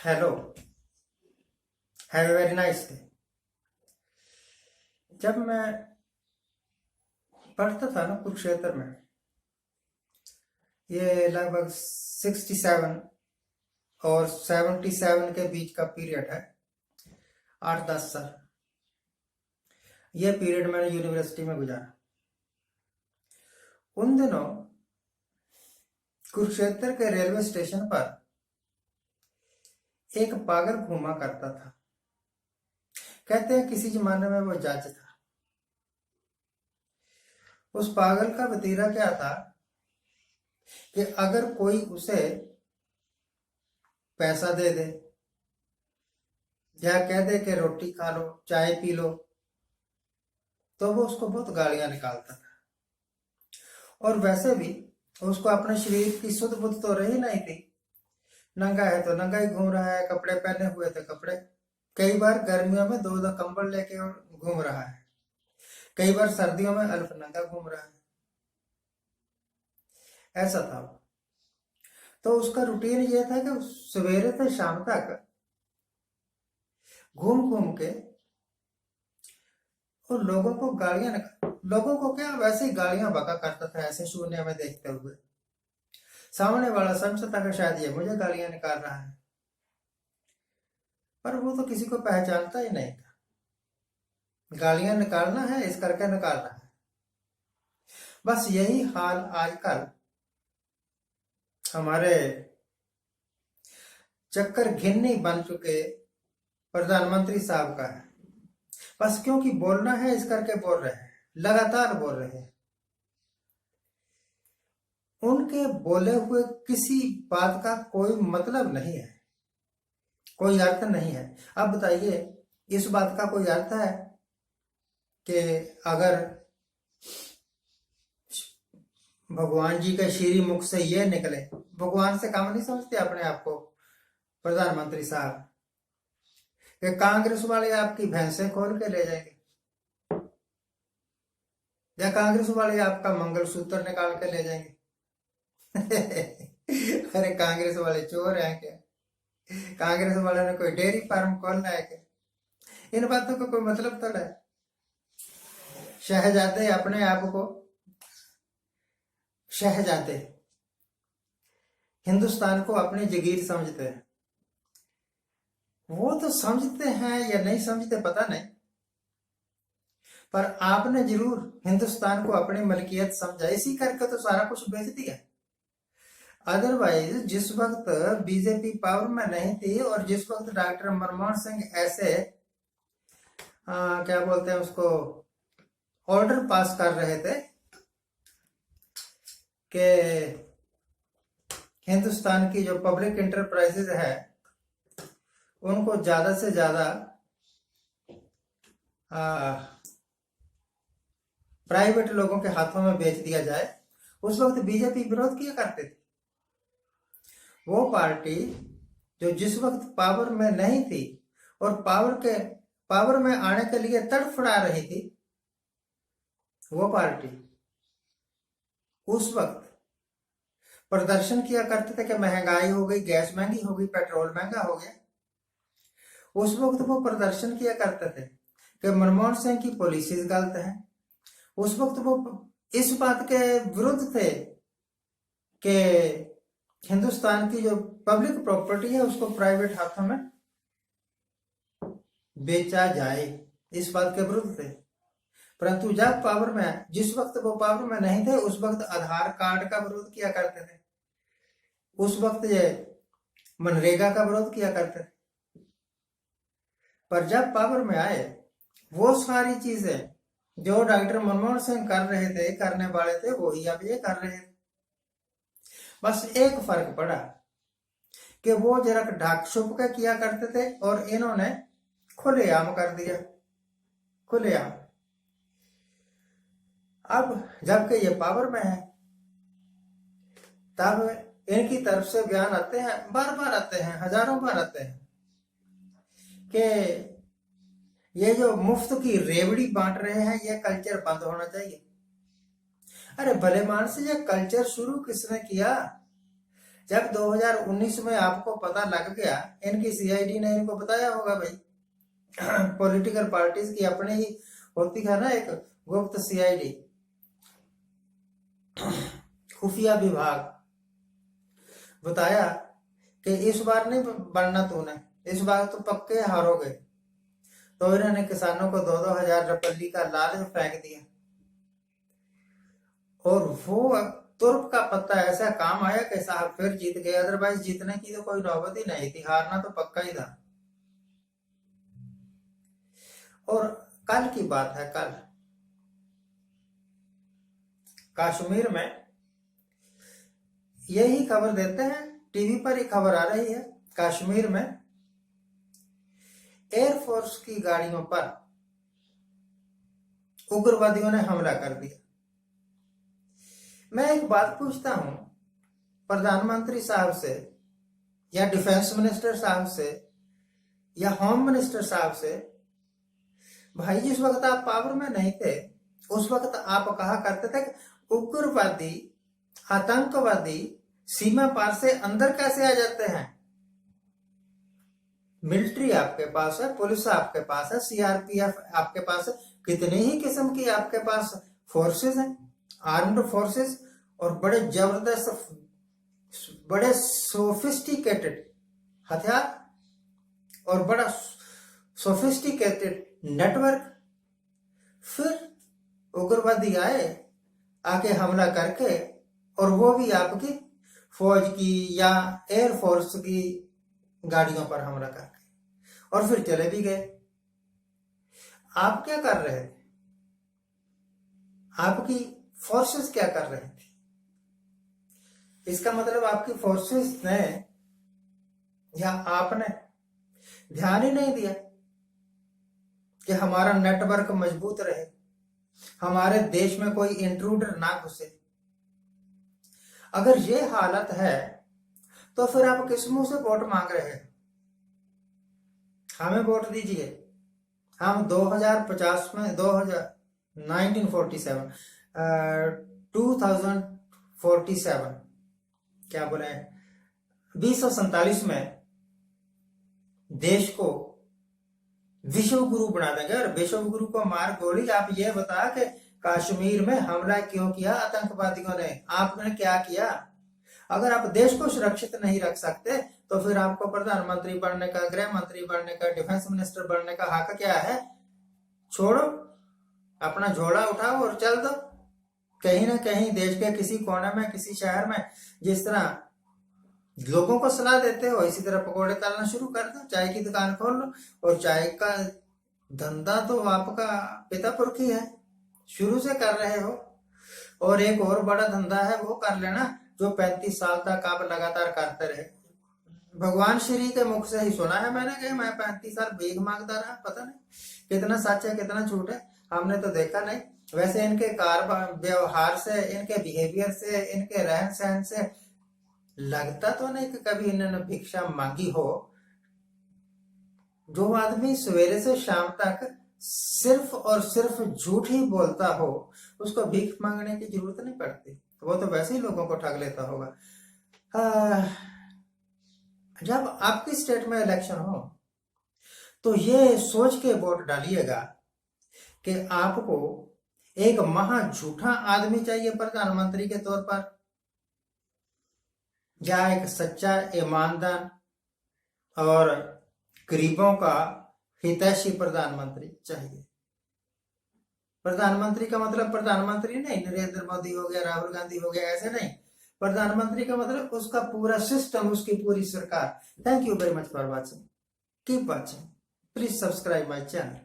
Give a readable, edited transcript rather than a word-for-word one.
Hello, have a very nice day. जब मैं पढ़ता था ना कुरुक्षेत्र में, ये लगभग 67 और 77 के बीच का पीरियड है, 8-10 साल। ये पीरियड मैंने यूनिवर्सिटी में गुजारा। उन दिनों कुरुक्षेत्र के रेलवे स्टेशन पर एक पागल घूमा करता था। कहते हैं किसी जमाने में वो जज था। उस पागल का वतीरा क्या था कि अगर कोई उसे पैसा दे दे या कह दे कि रोटी खा लो, चाय पी लो, तो वो उसको बहुत गालियां निकालता था। और वैसे भी उसको अपने शरीर की सुध बुध तो रही नहीं थी। नंगा है तो नंगा ही घूम रहा है, कपड़े पहने हुए थे कपड़े। कई बार गर्मियों में 2-2 कंबल लेके और घूम रहा है, कई बार सर्दियों में अल्प नंगा घूम रहा है। ऐसा था वो। तो उसका रूटीन ये था कि सवेरे से शाम तक घूम घूम के और लोगों को गालियां लोगों को क्या, वैसे ही गालियां बका करता था, ऐसे शून्य में देखते हुए। सामने वाला समझता था कि शायद ये मुझे गालियां निकाल रहा है, पर वो तो किसी को पहचानता ही नहीं था। गालियां निकालना है इस करके निकाल रहा है। बस यही हाल आजकल हमारे चक्कर घिन्नी बन चुके प्रधानमंत्री साहब का है। बस क्योंकि बोलना है इस करके बोल रहे हैं, लगातार बोल रहे हैं। उनके बोले हुए किसी बात का कोई मतलब नहीं है, कोई अर्थ नहीं है। अब बताइए, इस बात का कोई अर्थ है कि अगर भगवान जी के श्री मुख से ये निकले, भगवान से कम नहीं समझते अपने आप को प्रधानमंत्री साहब, कि कांग्रेस वाले आपकी भैंसें खोल के ले जाएंगे या कांग्रेस वाले आपका मंगलसूत्र निकाल के ले जाएंगे। अरे कांग्रेस वाले चोर हैं क्या? कांग्रेस वाले ने कोई डेयरी फार्म खोलना है क्या? इन बातों का कोई मतलब थोड़ा है। शहजादे अपने आप को शहजादे हिंदुस्तान को अपनी जगीर समझते हैं। वो तो समझते हैं या नहीं समझते पता नहीं, पर आपने जरूर हिंदुस्तान को अपनी मलकियत समझा, इसी करके तो सारा कुछ बेच दिया। अदरवाइज जिस वक्त बीजेपी पावर में नहीं थी और जिस वक्त डॉक्टर मनमोहन सिंह ऐसे क्या बोलते हैं उसको, ऑर्डर पास कर रहे थे कि हिंदुस्तान की जो पब्लिक इंटरप्राइजेज है उनको ज्यादा से ज्यादा प्राइवेट लोगों के हाथों में बेच दिया जाए, उस वक्त बीजेपी विरोध किया करते थे। वो पार्टी जो जिस वक्त पावर में नहीं थी और पावर में आने के लिए तड़फड़ा रही थी, वो पार्टी उस वक्त प्रदर्शन किया करते थे कि महंगाई हो गई, गैस महंगी हो गई, पेट्रोल महंगा हो गया। उस वक्त वो प्रदर्शन किया करते थे कि मनमोहन सिंह की पॉलिसीज गलत है। उस वक्त वो इस बात के विरुद्ध थे कि हिंदुस्तान की जो पब्लिक प्रॉपर्टी है उसको प्राइवेट हाथों में बेचा जाए, इस बात के विरुद्ध थे। परंतु जब पावर में, जिस वक्त वो पावर में नहीं थे, उस वक्त आधार कार्ड का विरोध किया करते थे, उस वक्त ये मनरेगा का विरोध किया करते थे। पर जब पावर में आए, वो सारी चीजें जो डॉक्टर मनमोहन सिंह कर रहे थे, करने वाले थे, वो ही अब ये कर रहे थे। बस एक फर्क पड़ा कि वो जरा ढाक छुप के किया करते थे और इन्होंने खुलेआम कर दिया, खुलेआम। अब जबकि ये पावर में है, तब इनकी तरफ से बयान आते हैं, बार बार आते हैं, हजारों बार आते हैं कि ये जो मुफ्त की रेवड़ी बांट रहे हैं, ये कल्चर बंद होना चाहिए। अरे भले मान से, ये कल्चर शुरू किसने किया? जब 2019 में आपको पता लग गया, इनकी सीआईडी ने इनको बताया होगा भाई। पॉलिटिकल पार्टीज की अपने ही होती है ना एक गुप्त सीआईडी, खुफिया विभाग, बताया कि इस बार नहीं बनना तूने, इस बार तो पक्के हारोगे। तो इन्होंने किसानों को 2-2 हजार रुपये का लालच फेंक दिया, और वो तुर्क का पत्ता ऐसा काम आया कि साहब फिर जीत गए। अदरवाइज जीतने की तो कोई नौबत ही नहीं थी, हारना तो पक्का ही था। और कल की बात है, कल कश्मीर में यही खबर देते हैं, टीवी पर ही खबर आ रही है, कश्मीर में एयरफोर्स की गाड़ियों पर उग्रवादियों ने हमला कर दिया। मैं एक बात पूछता हूं प्रधानमंत्री साहब से, या डिफेंस मिनिस्टर साहब से, या होम मिनिस्टर साहब से, भाई जिस वक्त आप पावर में नहीं थे उस वक्त आप कहा करते थे कि उग्रवादी, आतंकवादी सीमा पार से अंदर कैसे आ जाते हैं। मिलिट्री आपके पास है, पुलिस आपके पास है, सीआरपीएफ आपके पास है, कितनी ही किस्म की आपके पास फोर्सेस हैं, आर्म्ड फोर्सेस, और बड़े जबरदस्त, बड़े सोफिस्टिकेटेड हथियार और बड़ा सोफिस्टिकेटेड नेटवर्क। फिर उग्रवादी आए, आके हमला करके, और वो भी आपकी फौज की या एयरफोर्स की गाड़ियों पर हमला करके, और फिर चले भी गए। आप क्या कर रहे थे? आपकी फोर्सेस क्या कर रहे थे? इसका मतलब आपकी फोर्सेस ने या आपने ध्यान ही नहीं दिया कि हमारा नेटवर्क मजबूत रहे, हमारे देश में कोई इंट्रूडर ना घुसे। अगर ये हालत है तो फिर आप किस मुंह से वोट मांग रहे हैं? हमें वोट दीजिए, हम 2050 में 1947 2047 क्या बोले 2047 में देश को विश्व गुरु बना देंगे। और विश्व गुरु को मार गोली। आप ये बता कि कश्मीर में हमला क्यों किया आतंकवादियों ने, आपने क्या किया? अगर आप देश को सुरक्षित नहीं रख सकते तो फिर आपको प्रधानमंत्री बनने का, गृह मंत्री बनने का, डिफेंस मिनिस्टर बनने का हक क्या है? छोड़ो, अपना झोला उठाओ और चल दो। कहीं ना कहीं देश के किसी कोने में, किसी शहर में जिस तरह लोगों को सलाह देते हो, इसी तरह पकौड़े तलना शुरू कर दो, चाय की दुकान खोल लो। और चाय का धंधा तो आपका पिता पुरखी है, शुरू से कर रहे हो। और एक और बड़ा धंधा है, वो कर लेना जो 35 साल तक आप लगातार करते रहे। भगवान श्री के मुख से ही सुना है मैंने कि मैं 35 साल भीख मांगता रहा। पता नहीं कितना सच है कितना झूठ है, हमने तो देखा नहीं। वैसे इनके कार व्यवहार से, इनके बिहेवियर से, इनके रहन सहन से लगता तो नहीं कि कभी इन्होंने भिक्षा मांगी हो। जो आदमी सवेरे से शाम तक सिर्फ और सिर्फ झूठ ही बोलता हो, उसको भीख मांगने की जरूरत नहीं पड़ती, वो तो वैसे ही लोगों को ठग लेता होगा। जब आपकी स्टेट में इलेक्शन हो तो ये सोच के वोट डालिएगा कि आपको एक महा झूठा आदमी चाहिए प्रधानमंत्री के तौर पर, या एक सच्चा, ईमानदार और गरीबों का हितैषी प्रधानमंत्री चाहिए। प्रधानमंत्री का मतलब प्रधानमंत्री नहीं नरेंद्र मोदी हो गया, राहुल गांधी हो गया, ऐसे नहीं। प्रधानमंत्री का मतलब उसका पूरा सिस्टम, उसकी पूरी सरकार। Thank you very much for watching, keep watching, please subscribe my channel.